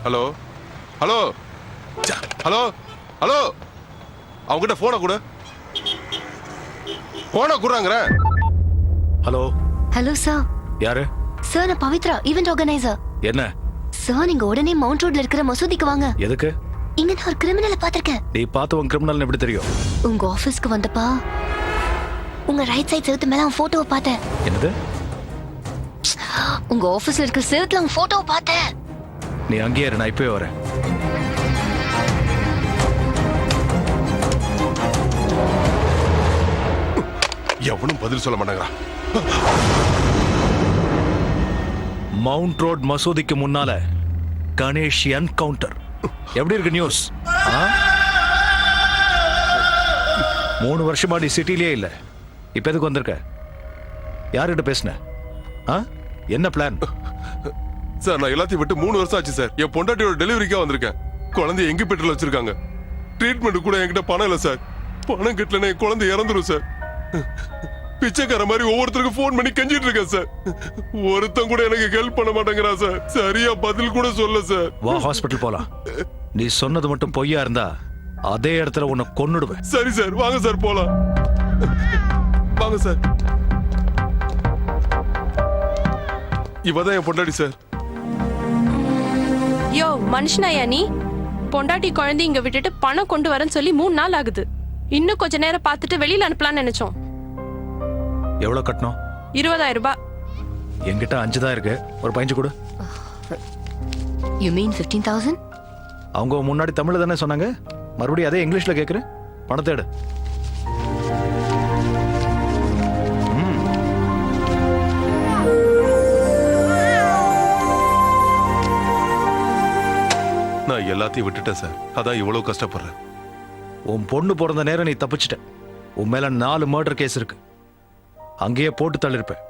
Hello hello hello hello அவங்ககிட்ட போனை கூட போனை கூடாங்கிற. Hello hello sir. யாரு? சார் நான் பவித்ரா, ஈவென்ட் ஆர்கனைசர். என்ன சார் நீங்க உடனே மவுண்ட் ரோட்ல இருக்கிற மசூதிக்கு வாங்க. எதுக்கு? இங்க நான் ஒரு கிரிமினலை பாத்திருக்கேன். நீ பார்த்தவன் கிரிமினல் எப்படி தெரியும்? உங்க ஆபீஸ்க்கு வந்தப்பா உங்க ரைட் சைடு செவுத்து மேல அவன் போட்டோவை பார்த்தேன். என்னது? உங்க ஆபீஸ்ல இருக்கிற செவுத்துல அவன் போட்டோவை பார்த்தேன். நீ அங்கேயே இரு, நான் இப்பவே வரேன். எவனும் பதில் சொல்ல மாட்டாங்களா? மவுண்ட் ரோட் மசூதிக்கு முன்னால கணேஷ் என்கவுண்டர். எப்படி இருக்கு நியூஸ்? 3 வருஷமா நீ சிட்டிலேயே இல்ல, இப்ப எதுக்கு வந்திருக்க? யார்கிட்ட பேசுன? என்ன பிளான்? சார் நான் எல்லாத்தையும் விட்டு 3 வருஷம் ஆச்சு சார். என் பொண்டாட்டியோட டெலிவரிக்கா வந்திருக்கேன். குழந்தைய எங்க பெட்ரோல் வச்சிருக்காங்க. ட்ரீட்மெண்ட் கூட என்கிட்ட பணம் இல்ல சார். பணம் கட்டலன்னா என் குழந்தை இறந்துரும் சார். பிச்சைக்கார மாதிரி ஒவ்வொருத்தருக்கும் போன் பண்ணி கெஞ்சிட்டு இருக்கேன் சார். ஒருத்தன் கூட எனக்கு ஹெல்ப் பண்ண மாட்டேங்கிறா சார். சரியா பதில் கூட சொல்ல சார். வா ஹாஸ்பிட்டல் போலாம். நீ சொன்னது மட்டும் பொய்யா இருந்தா அதே இடத்துல உன்னை கொன்னுடுவேன். சரி சார், வாங்க சார் போலாம். வாங்க சார். இவதான் என் பொண்டாட்டி சார். யோ மனுஷனாயா நீ? பொண்டாட்டி குழந்தை இங்க விட்டுட்டு பணம் கொண்டு வரேன்னு சொல்லி 3 நாள் ஆகுது. இன்னும் கொஞ்ச நேரம் பார்த்துட்டு வெளியில அனுப்பலாம்னு நினைச்சோம். எவ்வளவு கட்டணும்? 20,000 ரூபாய். என்கிட்ட 5 தான் இருக்கு, ஒரு 15 கொடு. You mean 15,000? அவங்க முன்னாடி தமிழ்ல தானே சொன்னாங்க, மறுபடியும் அதே இங்கிலீஷ்ல கேக்குறேன். பணத்தை எடு. நான் எல்லாத்தையும் விட்டுட்டேன் சார். அதான் இவ்வளவு கஷ்டப்படுறேன். உன் பொண்ணு பிறந்த நேரம் நீ தப்பிச்சிட்ட. உன் மேல 4 மர்டர் கேஸ் இருக்கு. அங்கேயே போட்டு தள்ளிருப்பேன்.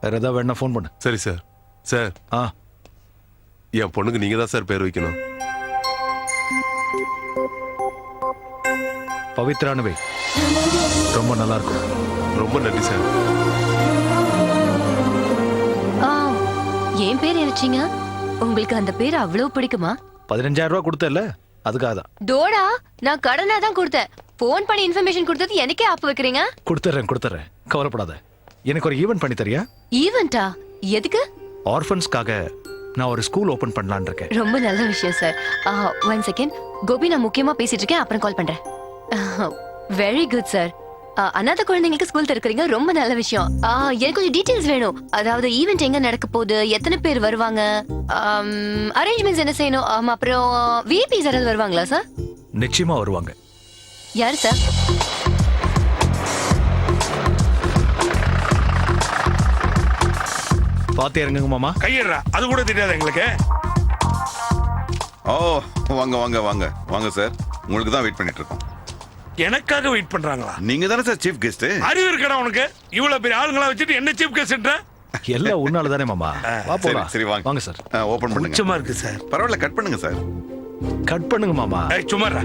வேற ஏதாவது வேணா ஃபோன் பண்ணு. சரி சார். சார் என் பொண்ணுக்கு நீங்க தான் சார் பேர் வைக்கணும். பவித்ரானு வை. ரொம்ப நல்லா இருக்கும். ரொம்ப நன்றி சார். என் பேர் வச்சீங்க. உங்களுக்கு அந்த பேர் அவ்வளவு பிடிக்குமா? 15,000 ரூபாய் கொடுத்தல, அதுக்காக தான். தோடா, நான் கடனா தான் கொடுத்தேன். போன் பண்ணி இன்ஃபர்மேஷன் கொடுத்தது எனக்கே ஆப்பு வைக்கிறீங்க. கொடுத்துறேன், கவலைப்படாத. எனக்கு ஒரு ஈவென்ட் பண்ணி தரியா? ஈவென்ட்டா? எதுக்கு? ஆர்ஃபன்ஸ்க்காக நான் ஒரு ஸ்கூல் ஓபன் பண்ணலாம்னு இருக்கேன். ரொம்ப நல்ல விஷயம் சார். 1 செகண்ட் கோபி, நான் முக்கியமா பேசிட்டு இருக்கேன், அப்புறம் கால் பண்றேன். Very good sir. அனாதை குழந்தைங்களுக்கு ஸ்கூல் திறக்கிறீங்க, ரொம்ப நல்ல விஷயம். எனக்கு கொஞ்சம் டீடைல்ஸ் வேணும். அதாவது ஈவென்ட் எங்க நடக்க போகுது, எத்தனை பேர் வருவாங்க, அரேஞ்ச்மெண்ட்ஸ் என்ன செய்யணும், அப்புறம் விஐபிஸ் யாராவது வருவாங்களா சார்? நிச்சயமா வருவாங்க. யார் சார்? பாத்து இறங்குங்க மாமா. கையிடுறா, அது கூட தெரியாது எங்களுக்கு. ஓ வாங்க வாங்க வாங்க வாங்க சார், உங்களுக்கு தான் வெயிட் பண்ணிட்டு இருக்கோம். எனக்காக வெயிட் பண்றாங்களா? நீங்க தானே சார் சீஃப் கெஸ்ட். அறிவு இருக்கடா உனக்கு? இவ்வளவு பெரிய ஆளுங்களா வச்சுட்டு என்ன சீஃப் கெஸ்ட்ன்ற? எல்லாம் உன்னால தானே மாமா. வா போலாம். சரி வாங்க. வாங்க சார். ஓபன் பண்ணுங்க. நிச்சயமா இருக்கு சார். பரவாயில்ல, கட் பண்ணுங்க சார். கட் பண்ணுங்க மாமா. சும்மாடா.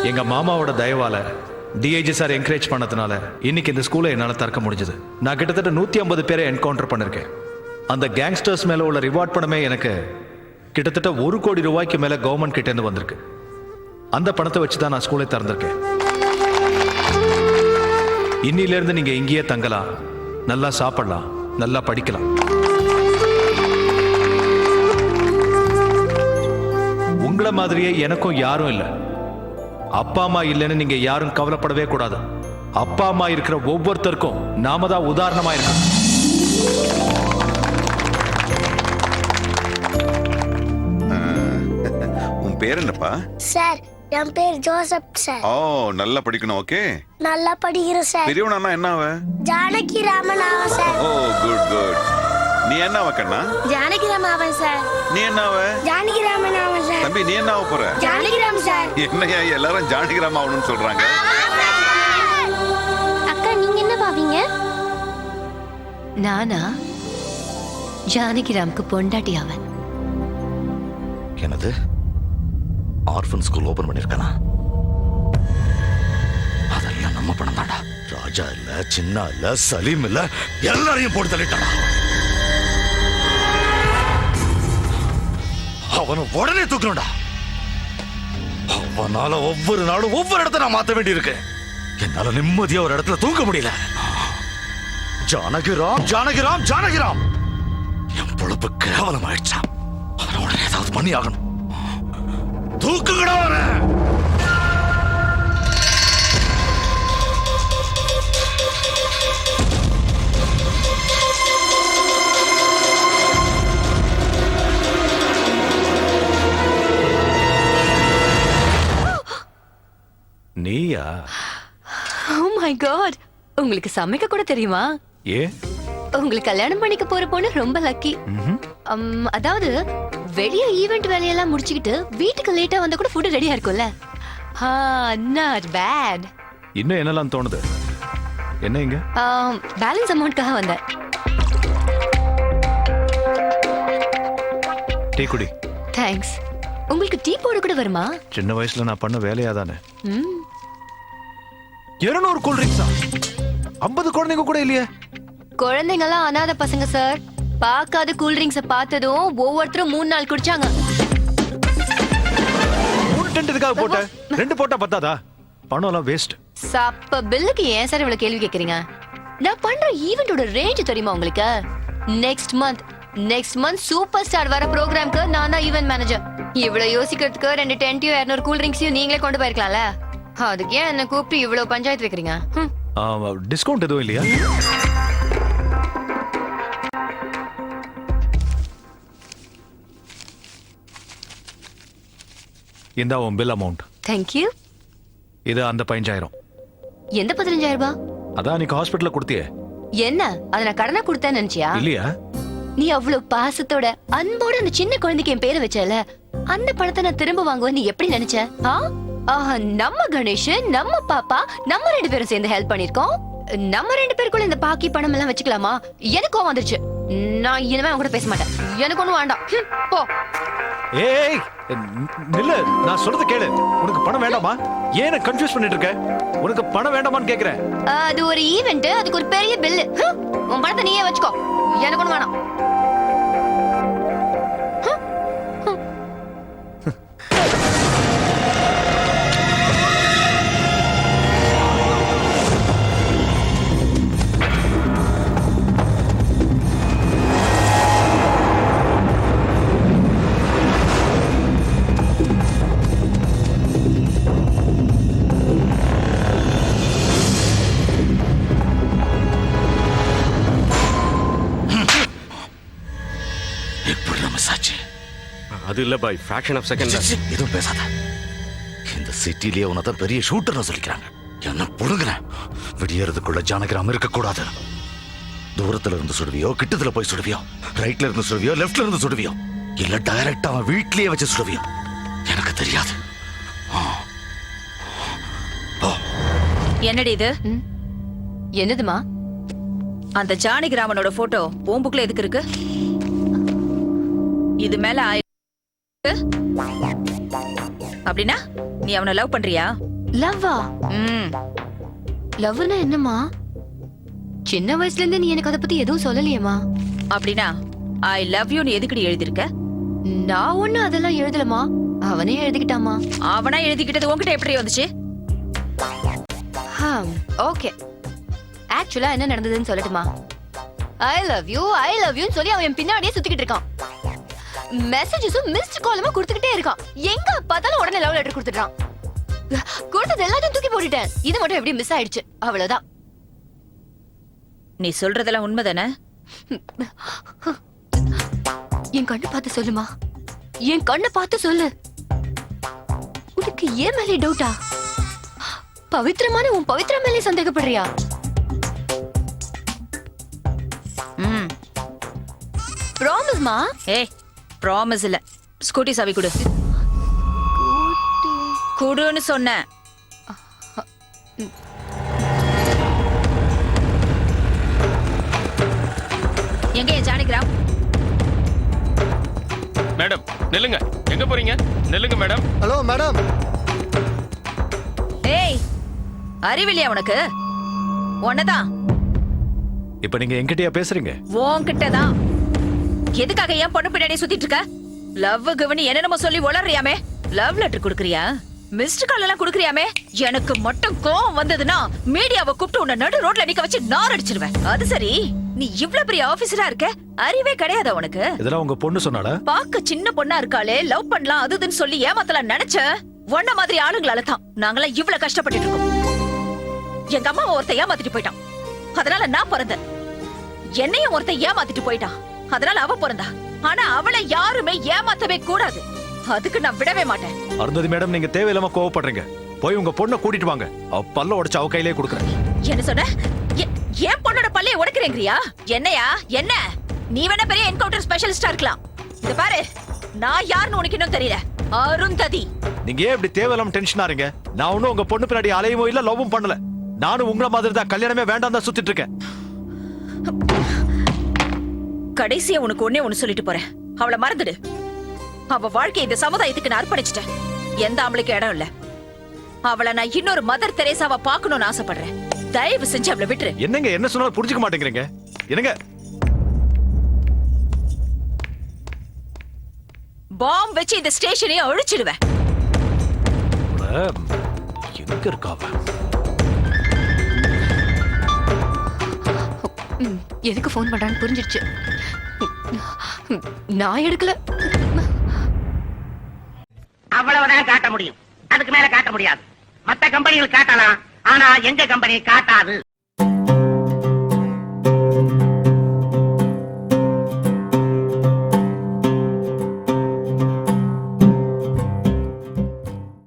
எங்க மாமாவோட தயவால டிஐஜி சார் என்கரேஜ் பண்ணதுனால இன்னைக்கு இந்த ஸ்கூலை என்னால திறக்க முடிஞ்சது. நான் கிட்டத்தட்ட 150 பேரை என்கவுண்டர் பண்ணிருக்கேன். அந்த கேங்ஸ்டர்ஸ் மேல உள்ள ரிவார்ட் பணமே எனக்கு கிட்டத்தட்ட 1 கோடி ரூபாய்க்கு மேல கவர்மெண்ட் கிட்ட இருந்து வந்திருக்கு. அந்த பணத்தை வச்சு தான் நான் ஸ்கூலை திறந்திருக்கேன். இன்னில இருந்து நீங்க இங்கேயே தங்கலாம், நல்லா சாப்பிடலாம், நல்லா படிக்கலாம். உங்களை மாதிரியே எனக்கும் யாரும் இல்லை. அப்பா அம்மா இல்லைன்னு நீங்க யாரும் கவலைப்படவே கூடாது. அப்பா அம்மா இருக்கிற ஒவ்வொருத்தருக்கும் நாம தான் உதாரணமா இருக்கோம். உன் பேர் என்னப்பா? சார் என் பேர் ஜோசப் சார். ஓ நல்லா படிக்கணும். ஓகே, நல்லா படிக்கிறேன் சார். பெரியவனா என்ன ஆவ? ஜானகி ராமன் ஆவன் சார். ஓ குட் குட். நீ என்ன ஆவ கண்ணா? ஜானகி ராமன் ஆவன் சார். நீ என்ன ஆவ? ஜானகி ராமன் ஆவன் சார். தம்பி நீ என்ன ஆவ போற? ஜானகி ராமன் சார். என்னையா எல்லாரும் ஜானகி ராமன் ஆவணும்னு சொல்றாங்க? அக்கா நீங்க என்ன பாவீங்க? நானா ஜானகிராமுக்கு பொண்டாட்டி அவன். என்னது ஆர்ஃபன் ஸ்கூல் ஓபன் பண்ணிருக்கானா? அதெல்லாம் நம்ம பணம் தான்டா. ராஜா இல்ல, சின்ன இல்ல, சலீம் இல்ல, எல்லாரையும் போட்டு தள்ளிட்டானா. அவனை உடனே தூக்கணும்டா. அவனால ஒவ்வொரு நாளும் ஒவ்வொரு இடத்த நான் மாத்த வேண்டி இருக்கு. என்னால நிம்மதியா ஒரு இடத்துல தூங்க முடியல. ஜானகிராம், ஜானகிராம், ஜானகிராம், என் பொழப்பு கேவலம் ஆயிடுச்சா. அவனை உடனே ஏதாவது பண்ணி ஆகணும். தூக்குங்கடா அவனை. நீயா? Oh my god, உங்களுக்கு சமைக்க கூட தெரியுமா? ஏ உங்களுக்கு கல்யாணம் பண்ணிக்க போற பொண்ணு ரொம்ப லக்கி. அதாவது வெளிய ஈவென்ட் வேலையெல்லாம் முடிச்சுக்கிட்டு வீட்டுக்கு லேட்டா வந்தா கூட ஃபுட் ரெடியா இருக்கும்ல. Not bad. இன்னும் என்னெல்லாம் தோணுது? என்ன இங்க? பேலன்ஸ் அமௌண்ட்காக வந்தேன். டீ குடி. தேங்க்ஸ். உங்களுக்கு டீ போட கூட வருமா? சின்ன வயசுல நான் பண்ண வேலையா தானே. ம் 200 கூல் ட்ரிங்க்ஸா? 50 குழந்தைங்க கூட இல்லையே. குழந்தைங்கலாம் அனாதை பசங்க சார். பார்க்காத கூல் ட்ரிங்க்ஸ பார்த்ததும் ஒவ்வொருத்தரும் 3 நாள் குடிச்சாங்க. 3 டென்ட் இதுக்காக போட்ட? 2 போட்டா பத்தாதா? பணம் எல்லாம் வேஸ்ட். சப்ப பில்லுக்கு ஏன் சார் இவ்வளவு கேள்வி கேக்குறீங்க? நான் பண்ற ஈவென்ட்டோட ரேஞ்ச் தெரியுமா உங்களுக்கு? நெக்ஸ்ட் மந்த் சூப்பர் ஸ்டார் வர ப்ரோக்ராம்க்கு நான் தான் ஈவென்ட் மேனேஜர். இவ்வளவு யோசிக்கிறதுக்கு 2 டென்ட்டையும் 200 கூல் ட்ரிங்க்ஸையும் நீங்களே கொண்டு போயிருக்கலாம்ல. அதுக்கு ஏன் என்ன கூப்பிட்டு இவ்வளவு பஞ்சாயத்து வைக்கிறீங்க? டிஸ்கவுண்ட் எதுவும் இல்லையா? இந்த உன் பில் அமௌண்ட். தேங்க்யூ. இது அந்த 15,000. எந்த 15,000 ரூபாய்? அதான் நீ ஹாஸ்பிடல்ல கொடுத்தியே. என்ன அத நான் கடனா கொடுத்தேன்னு நினைச்சியா? இல்லையா? நீ அவ்வளவு பாசத்தோட அன்போட அந்த சின்ன குழந்தைக்கு என் பேரை வச்சல, அந்த பணத்தை நான் திரும்ப வாங்குவேன் நீ எப்படி நினைச்ச? நம்ம கணேஷ், நம்ம பாப்பா, நம்ம 2 பேரும் சேர்ந்து ஹெல்ப் பண்ணிருக்கோம். நம்ம 2 பேருக்குள்ள இந்த பாக்கி பணம் எல்லாம் வச்சுக்கலாமா? எனக்கு கோவம் வந்துருச்சு. நான் இனிமே அவங்க கூட பேச மாட்டேன். எனக்கு ஒண்ணும் வேண்டாம். போ. ஏய் நில்லு, நான் சொல்றது கேளு. உனக்கு பணம் வேண்டாமா? ஏன் கன்ஃபியூஸ் பண்ணிட்டு இருக்க? உனக்கு பணம் வேண்டாமான்னு கேக்குறேன். அது ஒரு ஈவென்ட், அதுக்கு ஒரு பெரிய பில். உன் பணத்தை நீயே வச்சுக்கோ. எனக்கு ஒண்ணும் வேணாம். அது இல்ல பாய், ஃபிராக்ஷன் ஆஃப் செகண்ட். எதுவும் பேசாத. இந்த சிட்டிலேயே உனதான் பெரிய ஷூட்டர்னு சொல்லிக்கிறாங்க. என்ன புடுங்குறேன். விடியறதுக்குள்ள ஜானகிராம் இருக்க கூடாது. தூரத்துல இருந்து சுடுவியோ, கிட்டத்துல போய் சுடுவியோ, ரைட்ல இருந்து சுடுவியோ, லெஃப்ட்ல இருந்து சுடுவியோ, இல்ல டைரக்டா அவன் வீட்லயே வச்சு சுடுவியோ, எனக்கு தெரியாது. என்னடி இது? என்னதுமா? அந்த ஜானகிராமனோட போட்டோ உன் புக்ல எதுக்கு இருக்கு? இது மேல அப்படின்னா நீ அவனை லவ் பண்றியா? லவ்வா? லவ்னா என்னமா? சின்ன வயசுல இருந்து நீ எனக்கு அத பத்தி எதுவும் சொல்லலையேமா. அப்படின்னா ஐ லவ் யூ நீ எதுக்குடி எழுதிருக்க? நான் ஒண்ணு அதெல்லாம் எழுதலமா, அவனே எழுதிக்கிட்டாமா. அவனா எழுதிக்கிட்டது உன்கிட்ட எப்படி வந்துச்சு? ஓகே, ஆக்சுவலா என்ன நடந்ததுன்னு சொல்லட்டுமா? ஐ லவ் யூ சொல்லி அவன் என் பின்னாடியே சுத்திக்கிட்டு இருக்கான். மெசேஜஸும் மிஸ்ட் காலுமா கொடுத்துக்கிட்டே இருக்கான். எங்க பார்த்தாலும் உடனே லவ் லெட்டர் கொடுத்துட்டான். கொடுத்தது எல்லாத்தையும் தூக்கி போட்டுட்டேன். இது மட்டும் எப்படி மிஸ் ஆயிடுச்சு, அவ்வளவுதான். நீ சொல்றதெல்லாம் உண்மைதானே? என் கண்ணை பார்த்து சொல்லுமா, என் கண்ணை பார்த்து சொல்லு. உனக்கு ஏன் மேலே டவுட்டா? பவித்ரமான உன் பவித்ரா மேலே சந்தேகப்படுறியா? ப்ராமிஸ்மா? ஏய் ப்ராமிஸ் இல்ல, ஸ்கூட்டி சாவி கொடு. குடுன்னு சொன்னேன். நெல்லுங்க எங்க போறீங்க நெல்லுங்க மேடம். Hello madam. ஏய் அறிவில்லையா உனக்கு? உன்னதான். இப்ப நீங்க என்கிட்டயா பேசுறீங்க? உன்கிட்டதான். எதுக்காக ஏன் பொண்ணு பின்னாடி சுத்திட்டு இருக்க? லவ் கவனி என்னென்னமோ சொல்லி உளறியாமே. லவ் லெட்டர் குடுக்கறியா? மிஸ்டு கால் எல்லாம் குடுக்கறியாமே. எனக்கு மட்டும் கோவம் வந்ததுன்னா மீடியாவை கூப்பிட்டு உன்னை நடு ரோட்ல நிக்க வச்சு நார் அடிச்சிருவேன். அது சரி, நீ இவ்ளோ பெரிய ஆபீசரா இருக்க, அறிவே கிடையாதா உனக்கு? இதெல்லாம் உங்க பொண்ணு சொன்னால? பாக்க சின்ன பொண்ணா இருக்காளே, லவ் பண்ணலாம் அதுன்னு சொல்லி ஏமாத்தலாம் நினைச்ச உன்ன மாதிரி ஆளுங்களால தான் நாங்களாம் இவ்ளோ கஷ்டப்பட்டுட்டு இருக்கோம். எங்க அம்மா ஒருத்த ஏமாத்திட்டு போயிட்டான், அதனால நான் பிறந்தேன். என்னையும் ஒருத்த ஏமாத்திட்டு போயிட்டான், அதனால அவ பிறந்தா. ஆனா அவளை யாருமே ஏமாத்தவே கூடாது, அதுக்கு நான் விடவே மாட்டேன். அருந்ததி மேடம், நீங்க தேவையில்லாம கோவப்படுறீங்க. போய் உங்க பொண்ணை கூட்டிட்டு வாங்க. அவ பல்ல உடைச்சு அவ கையிலே கொடுக்குறேன். என்ன சொன்ன? ஏன் பொண்ணோட பல்லைய உடைக்கிறேங்கறியா? என்னையா என்ன? நீ வேணா பெரிய என்கவுண்டர் ஸ்பெஷலிஸ்டா இருக்கலாம். இந்த பாரு, நான் யாருன்னு உனக்கு இன்னும் தெரியல. அருந்ததி. நீங்க ஏன் இப்படி தேவையில்லாம டென்ஷன் ஆறீங்க? நான் ஒன்னும் உங்க பொண்ணு பின்னாடி அலையவும் இல்ல, லவ்வும் பண்ணல. நானும் உங்கள மாதிரி தான் கல்யாணமே வேண்டாம் தான் சுத்திட்டு இருக்கேன். கடைசியா உனக்கு ஒண்ணு சொல்லிட்டு போறேன், அவளை மறந்துடு. அவ வாழ்க்கை இந்த சமுதாயத்துக்கு நான் அர்ப்பணிச்சிட்டேன். எந்த ஆம்பளைக்கு இடம் இல்ல. அவளை நான் இன்னொரு மதர் தெரேசாவா பார்க்கணும்னு ஆசைப்படுறேன். தயவு செஞ்சு அவளை விட்டுரு. என்னங்க என்ன சொன்னாலும் புரிஞ்சுக்க மாட்டேங்கிறீங்க. என்னங்க? பாம் வச்சு இந்த ஸ்டேஷனையே அழிச்சிடுவேன். எங்க இருக்காவ? எதுக்கு ஃபோன் பண்றான்னு புரிஞ்சிருச்சு. நான் எடுக்கல. அவ்வளவுதான் காட்ட முடியும், அதுக்கு மேல காட்ட முடியாது. மத்த கம்பெனிகள் காட்டலாம், ஆனா எங்க கம்பெனி காட்டாது.